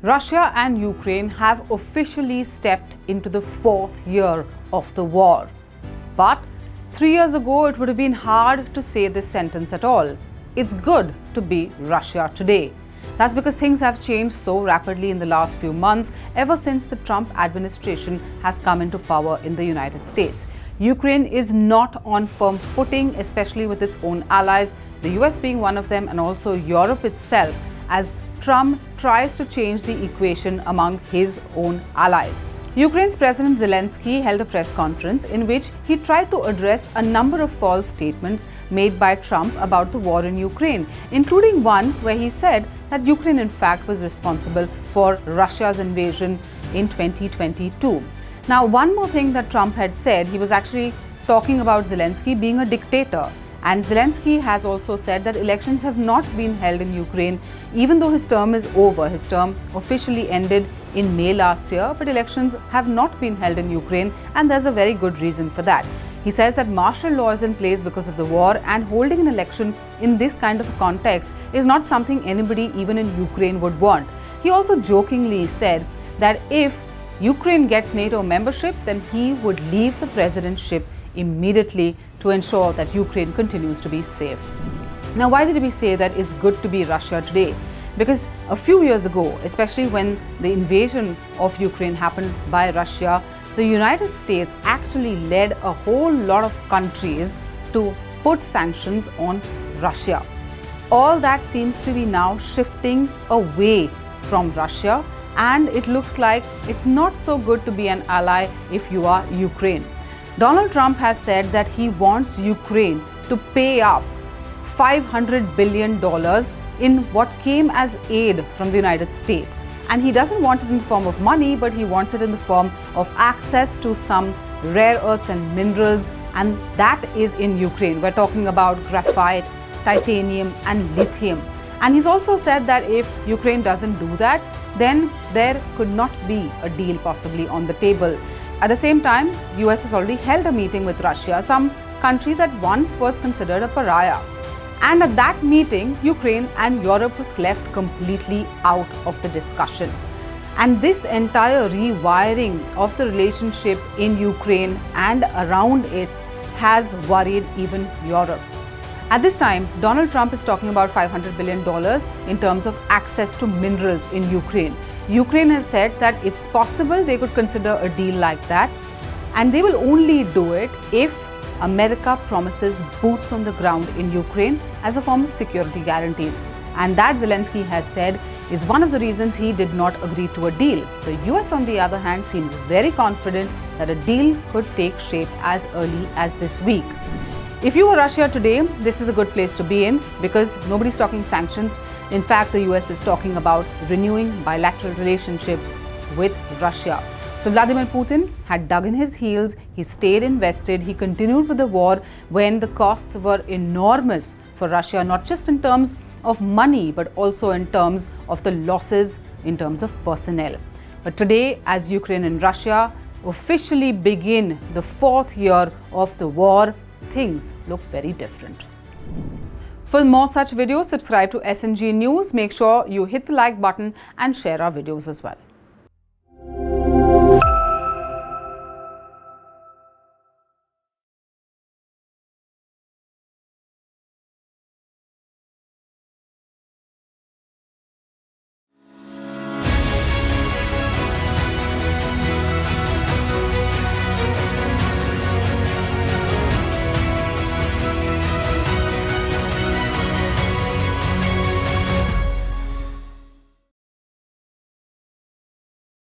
Russia and Ukraine have officially stepped into the fourth year of the war. But 3 years ago, it would have been hard to say this sentence at all. It's good to be Russia today. That's because things have changed so rapidly in the last few months, ever since the Trump administration has come into power in the United States. Ukraine is not on firm footing, especially with its own allies, the US being one of them, and also Europe itself, as Trump tries to change the equation among his own allies. Ukraine's President Zelenskyy held a press conference in which he tried to address a number of false statements made by Trump about the war in Ukraine, including one where he said that Ukraine in fact was responsible for Russia's invasion in 2022. Now, one more thing that Trump had said, he was actually talking about Zelenskyy being a dictator. And Zelenskyy has also said that elections have not been held in Ukraine, even though his term is over. His term officially ended in May last year, but elections have not been held in Ukraine, and there's a very good reason for that. He says that martial law is in place because of the war, and holding an election in this kind of a context is not something anybody, even in Ukraine, would want. He also jokingly said that if Ukraine gets NATO membership, then he would leave the presidentship immediately to ensure that Ukraine continues to be safe. Now, why did we say that it's good to be Russia today? Because a few years ago, especially when the invasion of Ukraine happened by Russia, the United States actually led a whole lot of countries to put sanctions on Russia. All that seems to be now shifting away from Russia, and it looks like it's not so good to be an ally if you are Ukraine. Donald Trump has said that he wants Ukraine to pay up $500 billion in what came as aid from the United States. And he doesn't want it in the form of money, but he wants it in the form of access to some rare earths and minerals, and that is in Ukraine. We're talking about graphite, titanium, and lithium. And he's also said that if Ukraine doesn't do that, then there could not be a deal possibly on the table. At the same time, US has already held a meeting with Russia, some country that once was considered a pariah. And at that meeting, Ukraine and Europe was left completely out of the discussions. And this entire rewiring of the relationship in Ukraine and around it has worried even Europe. At this time, Donald Trump is talking about $500 billion in terms of access to minerals in Ukraine. Ukraine has said that it's possible they could consider a deal like that, and they will only do it if America promises boots on the ground in Ukraine as a form of security guarantees. And that, Zelenskyy has said, is one of the reasons he did not agree to a deal. The US, on the other hand, seems very confident that a deal could take shape as early as this week. If you were Russia today, this is a good place to be in, because nobody's talking sanctions. In fact, the US is talking about renewing bilateral relationships with Russia. So Vladimir Putin had dug in his heels, he stayed invested, he continued with the war when the costs were enormous for Russia, not just in terms of money, but also in terms of the losses in terms of personnel. But today, as Ukraine and Russia officially begin the fourth year of the war, things look very different. For more such videos, subscribe to SNG News. Make sure you hit the like button and share our videos as well.